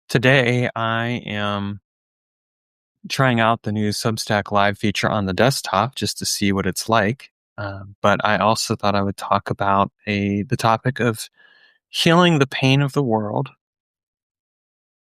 Today, I am trying out the new Substack Live feature on the desktop just to see what it's like. But I also thought I would talk about the topic of healing the pain of the world.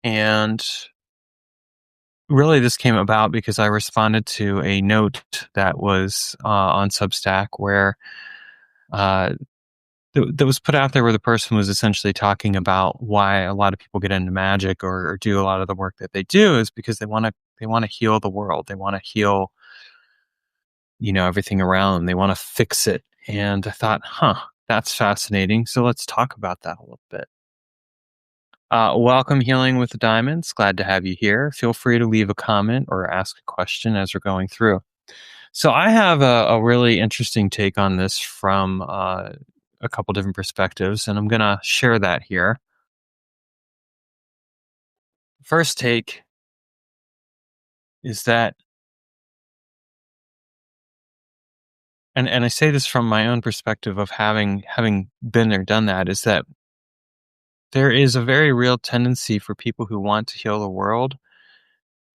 And really, this came about because I responded to a note that was on Substack where uh, that was put out there, where the person was essentially talking about why a lot of people get into magic or do a lot of the work that they do is because they want to heal the world. They want to heal, everything around them. They want to fix it. And I thought, that's fascinating. So let's talk about that a little bit. Welcome, Healing with the Diamonds. Glad to have you here. Feel free to leave a comment or ask a question as we're going through. So I have a really interesting take on this from a couple different perspectives, and I'm going to share that here. First take is that, and I say this from my own perspective of having been there, done that, is that there is a very real tendency for people who want to heal the world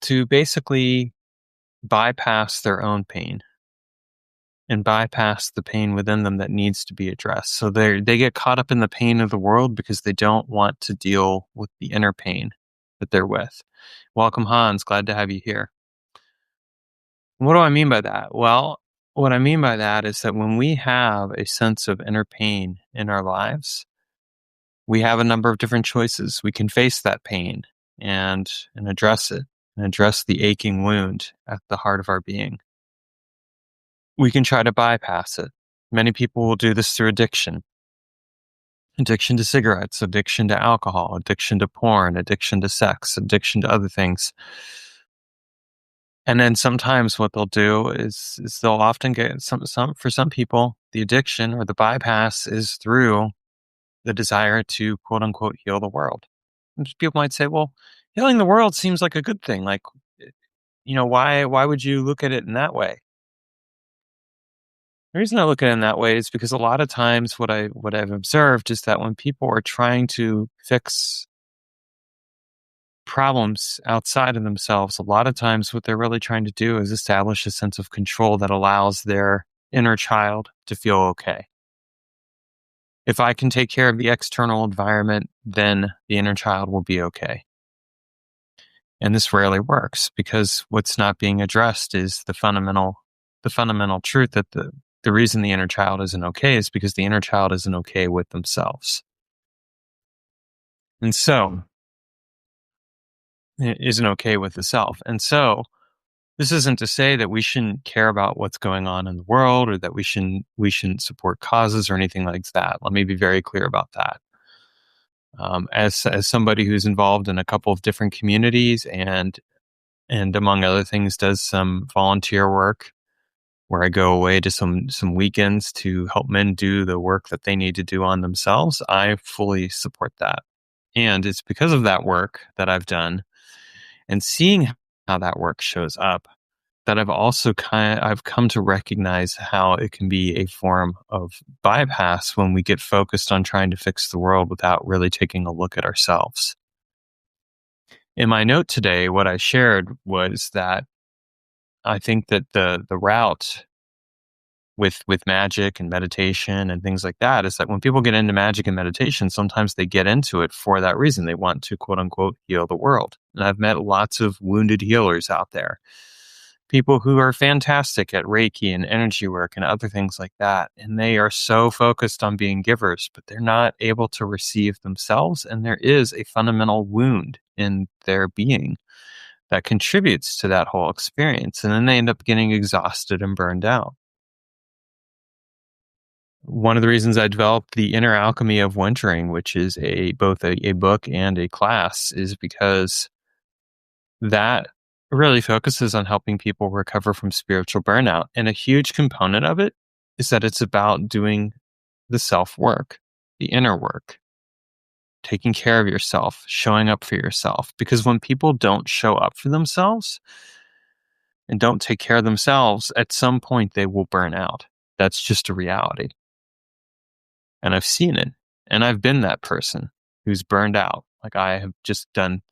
to basically bypass their own pain and bypass the pain within them that needs to be addressed. So they get caught up in the pain of the world because they don't want to deal with the inner pain that they're with. Welcome, Hans. Glad to have you here. What do I mean by that? Well, what I mean by that is that when we have a sense of inner pain in our lives, we have a number of different choices. We can face that pain and address it and address the aching wound at the heart of our being. We can try to bypass it. Many people will do this through addiction. Addiction to cigarettes, addiction to alcohol, addiction to porn, addiction to sex, addiction to other things. And then sometimes what they'll do is they'll often get for some people, the addiction or the bypass is through the desire to quote unquote heal the world. And people might say, well, healing the world seems like a good thing. Like, why would you look at it in that way? The reason I look at it in that way is because a lot of times what I've observed is that when people are trying to fix problems outside of themselves, a lot of times what they're really trying to do is establish a sense of control that allows their inner child to feel okay. If I can take care of the external environment, then the inner child will be okay. And this rarely works because what's not being addressed is the fundamental truth that the reason the inner child isn't okay is because the inner child isn't okay with themselves. And so it isn't okay with the self. And so this isn't to say that we shouldn't care about what's going on in the world or that we shouldn't support causes or anything like that. Let me be very clear about that. As somebody who's involved in a couple of different communities and among other things does some volunteer work where I go away to some weekends to help men do the work that they need to do on themselves, I fully support that. And it's because of that work that I've done and seeing how that work shows up that I've come to recognize how it can be a form of bypass when we get focused on trying to fix the world without really taking a look at ourselves. In my note today, what I shared was that I think that the route with magic and meditation and things like that is that when people get into magic and meditation, sometimes they get into it for that reason. They want to quote unquote heal the world. And I've met lots of wounded healers out there. People who are fantastic at Reiki and energy work and other things like that. And they are so focused on being givers, but they're not able to receive themselves. And there is a fundamental wound in their being that contributes to that whole experience. And then they end up getting exhausted and burned out. One of the reasons I developed the Inner Alchemy of Wintering, which is both a book and a class, is because that really focuses on helping people recover from spiritual burnout. And a huge component of it is that it's about doing the self-work, the inner work, taking care of yourself, showing up for yourself. Because when people don't show up for themselves and don't take care of themselves, at some point they will burn out. That's just a reality. And I've seen it. And I've been that person who's burned out. Like I have just done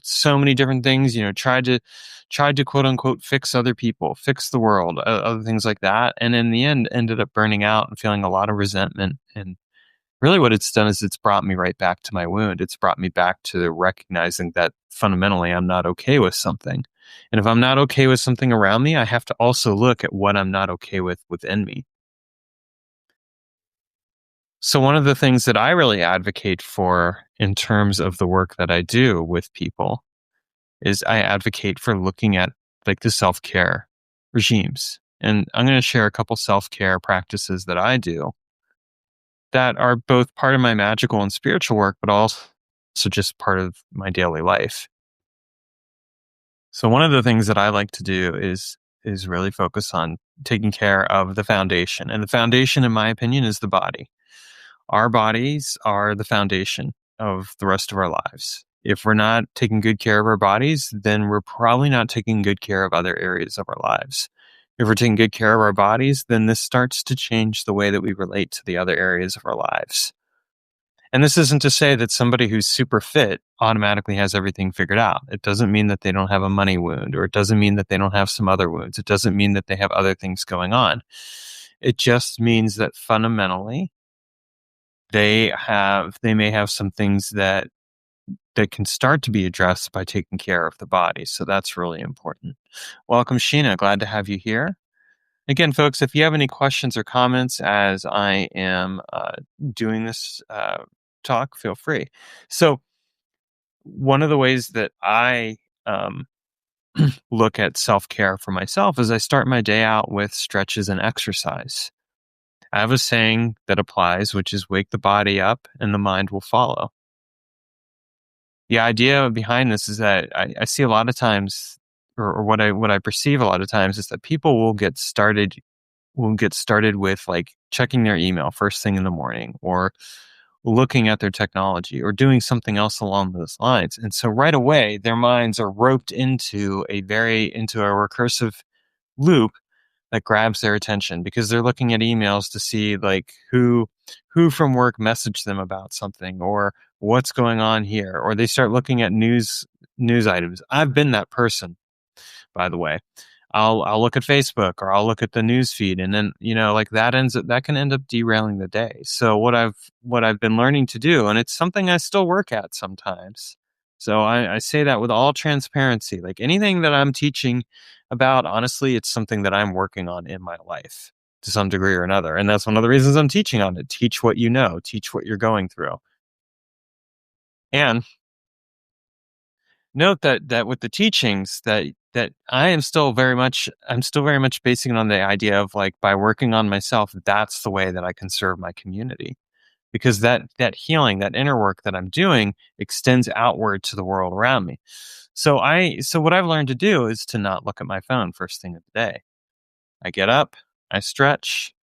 so many different things, tried to quote unquote fix other people, fix the world, other things like that. And in the end, ended up burning out and feeling a lot of resentment. And really what it's done is it's brought me right back to my wound. It's brought me back to recognizing that fundamentally I'm not okay with something. And if I'm not okay with something around me, I have to also look at what I'm not okay with within me. So one of the things that I really advocate for in terms of the work that I do with people is I advocate for looking at like the self-care regimes. And I'm going to share a couple self-care practices that I do that are both part of my magical and spiritual work, but also just part of my daily life. So one of the things that I like to do is really focus on taking care of the foundation. And the foundation, in my opinion, is the body. Our bodies are the foundation of the rest of our lives. If we're not taking good care of our bodies, then we're probably not taking good care of other areas of our lives. If we're taking good care of our bodies, then this starts to change the way that we relate to the other areas of our lives. And this isn't to say that somebody who's super fit automatically has everything figured out. It doesn't mean that they don't have a money wound, or it doesn't mean that they don't have some other wounds. It doesn't mean that they have other things going on. It just means that fundamentally they may have some things that can start to be addressed by taking care of the body. So that's really important. Welcome, Sheena. Glad to have you here. Again, folks, if you have any questions or comments as I am doing this talk, feel free. So, one of the ways that I um, look at self care for myself is I start my day out with stretches and exercise. I have a saying that applies, which is wake the body up and the mind will follow. The idea behind this is that I see a lot of times, or what I perceive a lot of times, is that people will get started with like checking their email first thing in the morning, or looking at their technology, or doing something else along those lines. And so right away, their minds are roped into a recursive loop that grabs their attention, because they're looking at emails to see like who from work messaged them about something, or what's going on here, or they start looking at news items. I've been that person, by the way. I'll look at Facebook, or I'll look at the news feed, and then like that can end up derailing the day. So what I've been learning to do, and it's something I still work at sometimes. So I say that with all transparency. Like anything that I'm teaching about, honestly, it's something that I'm working on in my life to some degree or another, and that's one of the reasons I'm teaching on it. Teach what you know. Teach what you're going through, and note that with the teachings that I'm still very much basing it on the idea of like, by working on myself, that's the way that I can serve my community, because that healing, that inner work that I'm doing extends outward to the world around me. So what I've learned to do is to not look at my phone first thing of the day. I get up, I stretch,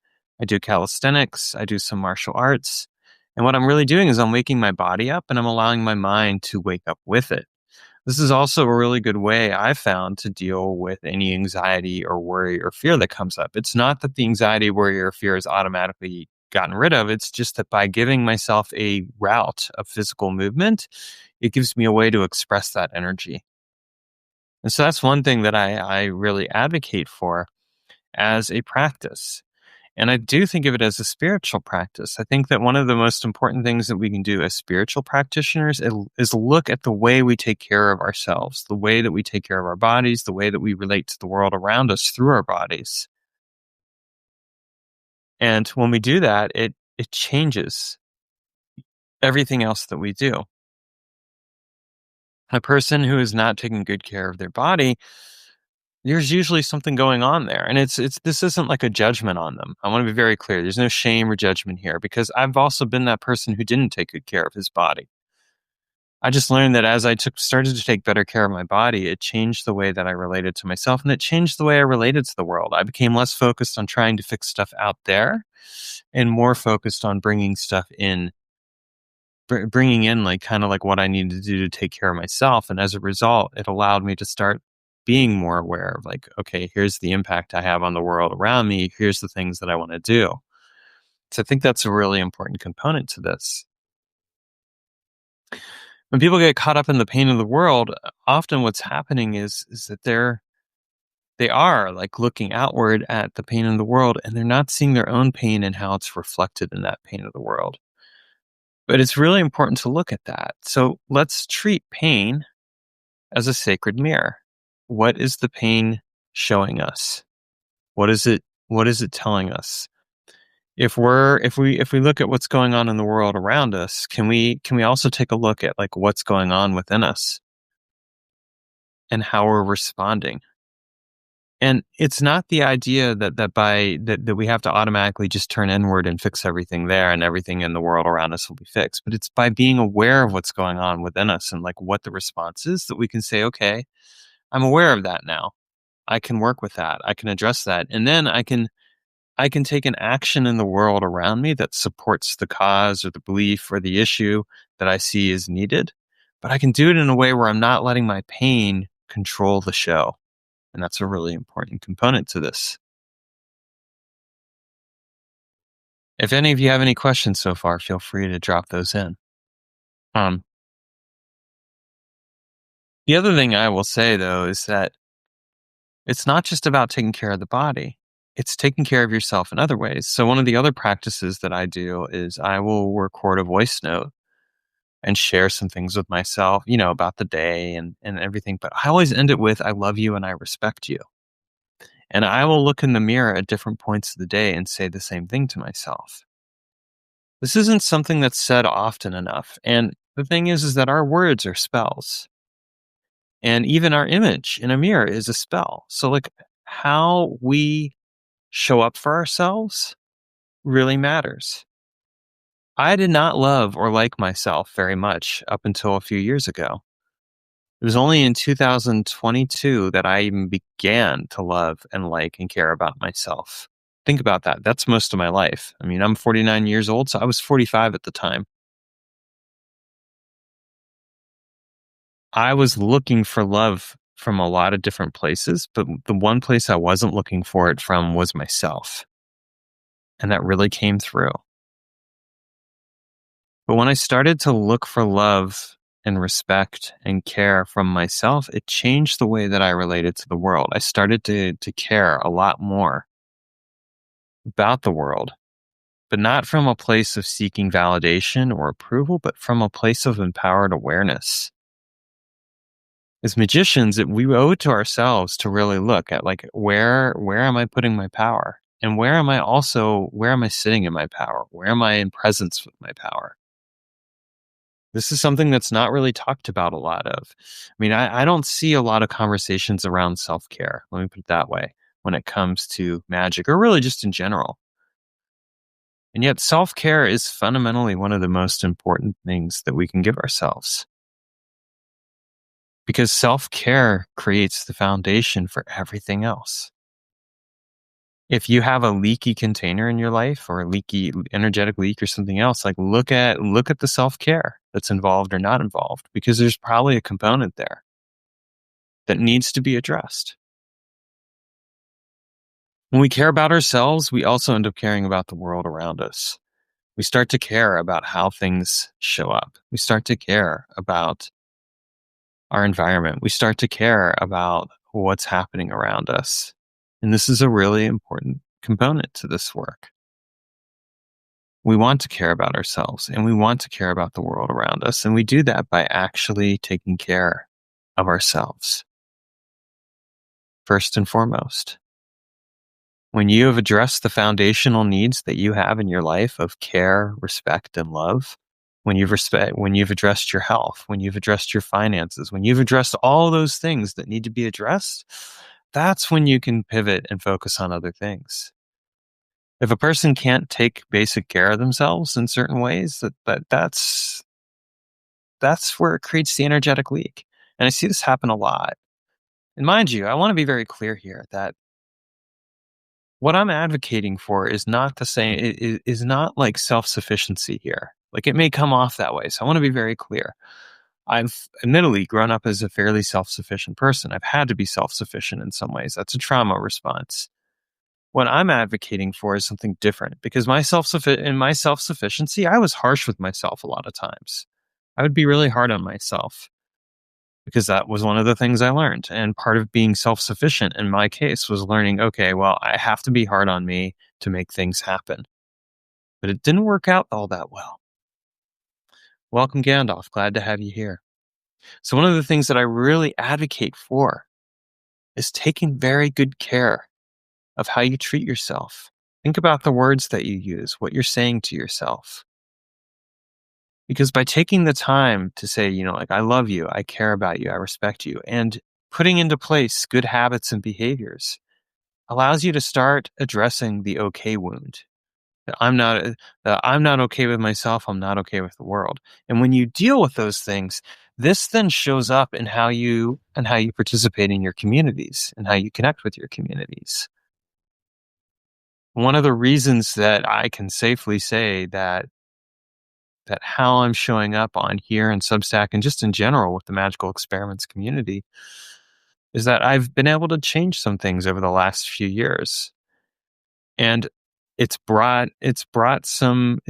I do calisthenics, I do some martial arts, and what I'm really doing is I'm waking my body up, and I'm allowing my mind to wake up with it. This is also a really good way I've found to deal with any anxiety or worry or fear that comes up. It's not that the anxiety, worry, or fear is automatically gotten rid of. It's just that by giving myself a route of physical movement, it gives me a way to express that energy. And so that's one thing that I really advocate for as a practice. And I do think of it as a spiritual practice. I think that one of the most important things that we can do as spiritual practitioners is look at the way we take care of ourselves, the way that we take care of our bodies, the way that we relate to the world around us through our bodies. And when we do that, it changes everything else that we do. A person who is not taking good care of their body, there's usually something going on there. And it's this isn't like a judgment on them. I want to be very clear. There's no shame or judgment here, because I've also been that person who didn't take good care of his body. I just learned that as started to take better care of my body, it changed the way that I related to myself, and it changed the way I related to the world. I became less focused on trying to fix stuff out there, and more focused on bringing in like kind of like what I needed to do to take care of myself. And as a result, it allowed me to start being more aware of like, okay, here's the impact I have on the world around me. Here's the things that I want to do. So I think that's a really important component to this. When people get caught up in the pain of the world, often what's happening is that they are like looking outward at the pain in the world, and they're not seeing their own pain and how it's reflected in that pain of the world. But it's really important to look at that. So let's treat pain as a sacred mirror. What is the pain showing us? What is it telling us? If we look at what's going on in the world around us, can we also take a look at like what's going on within us and how we're responding? And it's not the idea that we have to automatically just turn inward and fix everything there and everything in the world around us will be fixed. But it's by being aware of what's going on within us and like what the response is that we can say, okay, I'm aware of that now. I can work with that. I can address that. And then I can take an action in the world around me that supports the cause or the belief or the issue that I see is needed. But I can do it in a way where I'm not letting my pain control the show. And that's a really important component to this. If any of you have any questions so far, feel free to drop those in. Um, the other thing I will say, though, is that it's not just about taking care of the body, it's taking care of yourself in other ways. So, one of the other practices that I do is I will record a voice note and share some things with myself, about the day and everything. But I always end it with, I love you and I respect you. And I will look in the mirror at different points of the day and say the same thing to myself. This isn't something that's said often enough. And the thing is that our words are spells. And even our image in a mirror is a spell. So, like, how we show up for ourselves really matters. I did not love or like myself very much up until a few years ago. It was only in 2022 that I even began to love and like and care about myself. Think about that. That's most of my life. I mean, I'm 49 years old, so I was 45 at the time. I was looking for love from a lot of different places, but the one place I wasn't looking for it from was myself. And that really came through. But when I started to look for love and respect and care from myself, it changed the way that I related to the world. I started to care a lot more about the world, but not from a place of seeking validation or approval, but from a place of empowered awareness. As magicians, we owe it to ourselves to really look at like where am I putting my power? And where am I sitting in my power? Where am I in presence with my power? This is something that's not really talked about a lot of. I mean, I don't see a lot of conversations around self-care, let me put it that way, when it comes to magic or really just in general. And yet self-care is fundamentally one of the most important things that we can give ourselves. Because self-care creates the foundation for everything else. If you have a leaky container in your life or a leaky energetic leak or something else, like look at the self-care that's involved or not involved, because there's probably a component there that needs to be addressed. When we care about ourselves, we also end up caring about the world around us. We start to care about how things show up. We start to care about our environment. We start to care about what's happening around us. And this is a really important component to this work. We want to care about ourselves and we want to care about the world around us. And we do that by actually taking care of ourselves. First and foremost, when you have addressed the foundational needs that you have in your life of care, respect, and love, when you've addressed your health, when you've addressed your finances, when you've addressed all those things that need to be addressed, that's when you can pivot and focus on other things. If a person can't take basic care of themselves in certain ways, that's where it creates the energetic leak. And I see this happen a lot. And mind you, I want to be very clear here that what I'm advocating for is not the same, is not like self-sufficiency here. Like it may come off that way. So I want to be very clear. I've admittedly grown up as a fairly self-sufficient person. I've had to be self-sufficient in some ways. That's a trauma response. What I'm advocating for is something different because in my self-sufficiency, I was harsh with myself a lot of times. I would be really hard on myself because that was one of the things I learned. And part of being self sufficient in my case was learning, okay, well, I have to be hard on me to make things happen. But it didn't work out all that well. Welcome, Gandalf. Glad to have you here. So, one of the things that I really advocate for is taking very good care of how you treat yourself. Think about the words that you use, what you're saying to yourself. Because by taking the time to say, like, I love you, I care about you, I respect you, and putting into place good habits and behaviors allows you to start addressing the okay wound. That I'm not okay with myself, I'm not okay with the world. And when you deal with those things, this then shows up in how you participate in your communities and how you connect with your communities. One of the reasons that I can safely say that how I'm showing up on here and Substack and just in general with the Magical Experiments community is that I've been able to change some things over the last few years. And it's brought some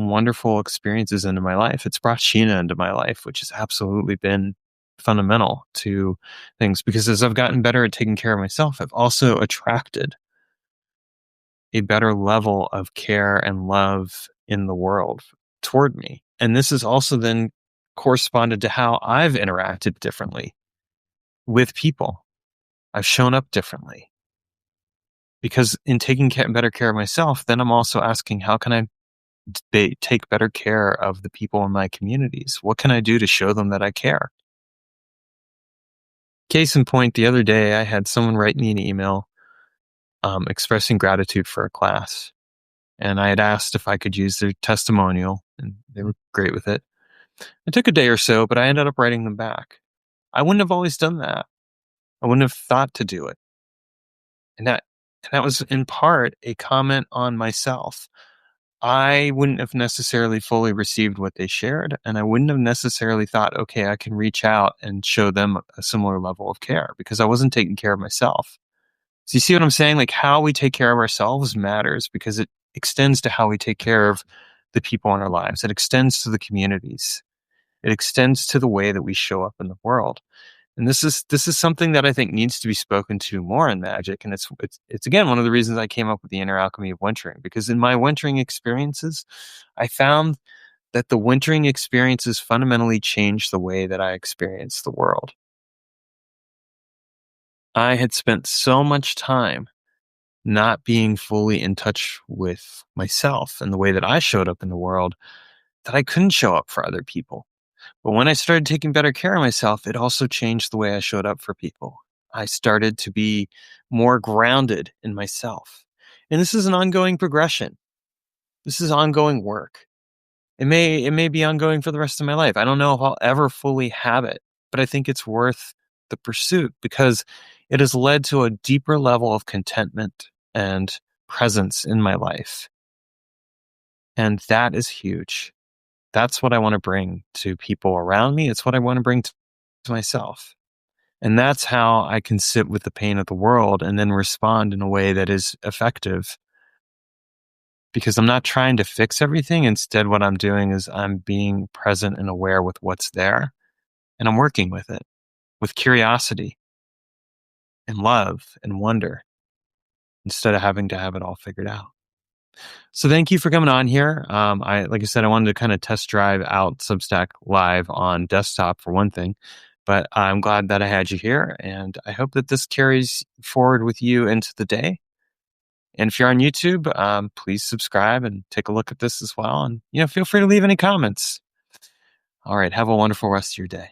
wonderful experiences into my life. It's brought Sheena into my life, which has absolutely been fundamental to things because as I've gotten better at taking care of myself, I've also attracted a better level of care and love in the world toward me. And this has also then corresponded to how I've interacted differently with people. I've shown up differently because in taking better care of myself, then I'm also asking, how can I take better care of the people in my communities? What can I do to show them that I care? Case in point, the other day I had someone write me an email expressing gratitude for a class. And I had asked if I could use their testimonial, and they were great with it. It took a day or so, but I ended up writing them back. I wouldn't have always done that. I wouldn't have thought to do it. And that was in part a comment on myself. I wouldn't have necessarily fully received what they shared, and I wouldn't have necessarily thought, okay, I can reach out and show them a similar level of care because I wasn't taking care of myself. So you see what I'm saying? Like how we take care of ourselves matters because it extends to how we take care of the people in our lives. It extends to the communities. It extends to the way that we show up in the world. And this is something that I think needs to be spoken to more in magic. And it's again one of the reasons I came up with the inner alchemy of wintering, because in my wintering experiences, I found that the wintering experiences fundamentally changed the way that I experience the world. I had spent so much time not being fully in touch with myself and the way that I showed up in the world that I couldn't show up for other people. But when I started taking better care of myself, it also changed the way I showed up for people. I started to be more grounded in myself. And this is an ongoing progression. This is ongoing work. It may be ongoing for the rest of my life. I don't know if I'll ever fully have it, but I think it's worth the pursuit because it has led to a deeper level of contentment and presence in my life. And that is huge. That's what I want to bring to people around me. It's what I want to bring to myself. And that's how I can sit with the pain of the world and then respond in a way that is effective because I'm not trying to fix everything. Instead, what I'm doing is I'm being present and aware with what's there and I'm working with it with curiosity and love and wonder instead of having to have it all figured out. So thank you for coming on here. Like I said, I wanted to kind of test drive out Substack Live on desktop for one thing, but I'm glad that I had you here, and I hope that this carries forward with you into the day. And if you're on YouTube, please subscribe and take a look at this as well. And feel free to leave any comments. All right, have a wonderful rest of your day.